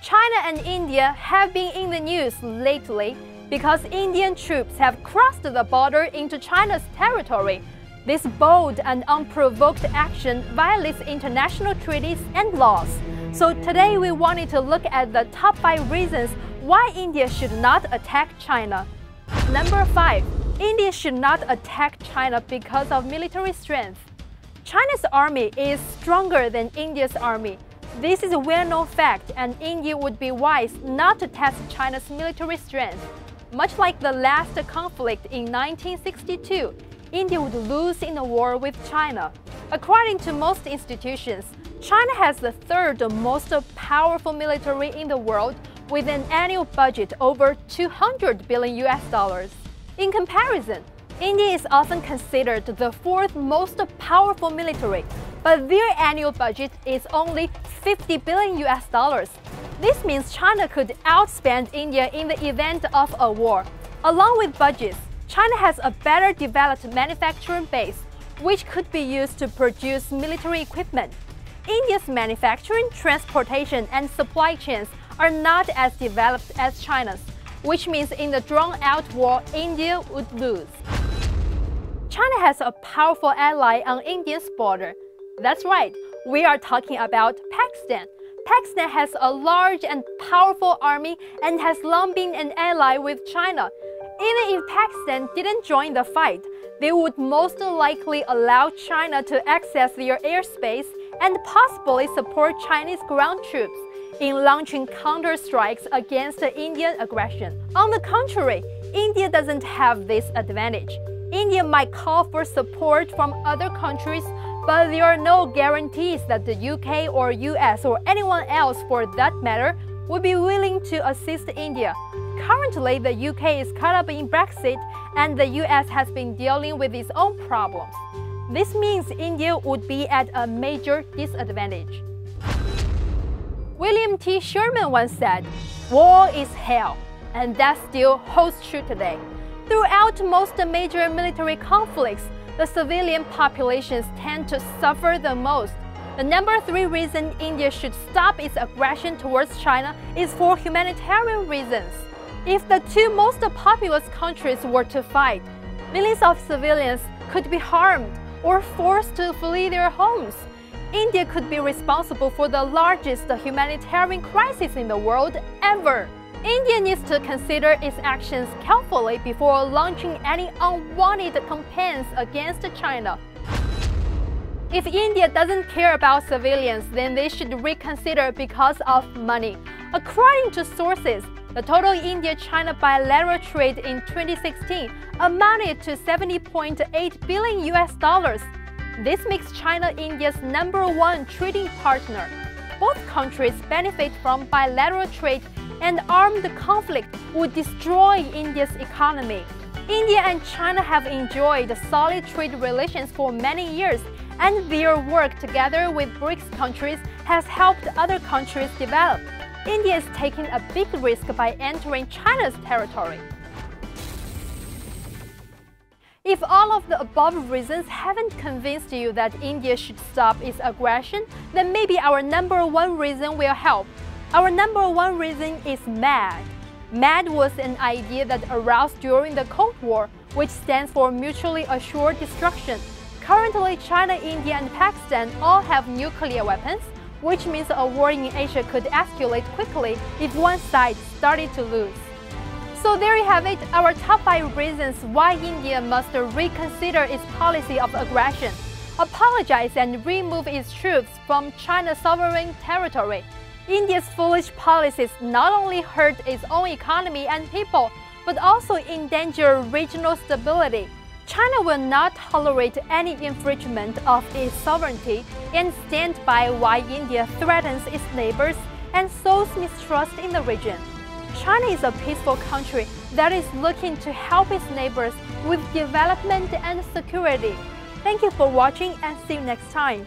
China and India have been in the news lately because Indian troops have crossed the border into China's territory. This bold and unprovoked action violates international treaties and laws. So today we wanted to look at the top 5 reasons why India should not attack China. Number 5. India should not attack China because of military strength. China's army is stronger than India's army. This is a well-known fact, and India would be wise not to test China's military strength. Much like the last conflict in 1962, India would lose in a war with China. According to most institutions, China has the third most powerful military in the world with an annual budget over $200 billion. In comparison, India is often considered the fourth most powerful military, but their annual budget is only $50 billion. This means China could outspend India in the event of a war. Along with budgets, China has a better developed manufacturing base, which could be used to produce military equipment. India's manufacturing, transportation, and supply chains are not as developed as China's, which means in the drawn-out war, India would lose. China has a powerful ally on India's border. That's right, we are talking about Pakistan. Pakistan has a large and powerful army and has long been an ally with China. Even if Pakistan didn't join the fight, they would most likely allow China to access their airspace and possibly support Chinese ground troops in launching counter-strikes against Indian aggression. On the contrary, India doesn't have this advantage. India might call for support from other countries, but there are no guarantees that the UK or US or anyone else for that matter would be willing to assist India. Currently, the UK is caught up in Brexit and the US has been dealing with its own problems. This means India would be at a major disadvantage. William T. Sherman once said, "War is hell," and that still holds true today. Throughout most major military conflicts, the civilian populations tend to suffer the most. The number 3 reason India should stop its aggression towards China is for humanitarian reasons. If the two most populous countries were to fight, millions of civilians could be harmed or forced to flee their homes. India could be responsible for the largest humanitarian crisis in the world ever. India needs to consider its actions carefully before launching any unwanted campaigns against China. If India doesn't care about civilians, then they should reconsider because of money. According to sources, the total India-China bilateral trade in 2016 amounted to $70.8 billion. This makes China India's #1 trading partner. Both countries benefit from bilateral trade, and armed conflict would destroy India's economy. India and China have enjoyed solid trade relations for many years, and their work together with BRICS countries has helped other countries develop. India is taking a big risk by entering China's territory. If all of the above reasons haven't convinced you that India should stop its aggression, then maybe our #1 reason will help. Our #1 reason is MAD. MAD was an idea that arose during the Cold War, which stands for Mutually Assured Destruction. Currently, China, India, and Pakistan all have nuclear weapons, which means a war in Asia could escalate quickly if one side started to lose. So there you have it, our top 5 reasons why India must reconsider its policy of aggression, apologize and remove its troops from China's sovereign territory. India's foolish policies not only hurt its own economy and people, but also endanger regional stability. China will not tolerate any infringement of its sovereignty and stand by while India threatens its neighbors and sows mistrust in the region. China is a peaceful country that is looking to help its neighbors with development and security. Thank you for watching and see you next time.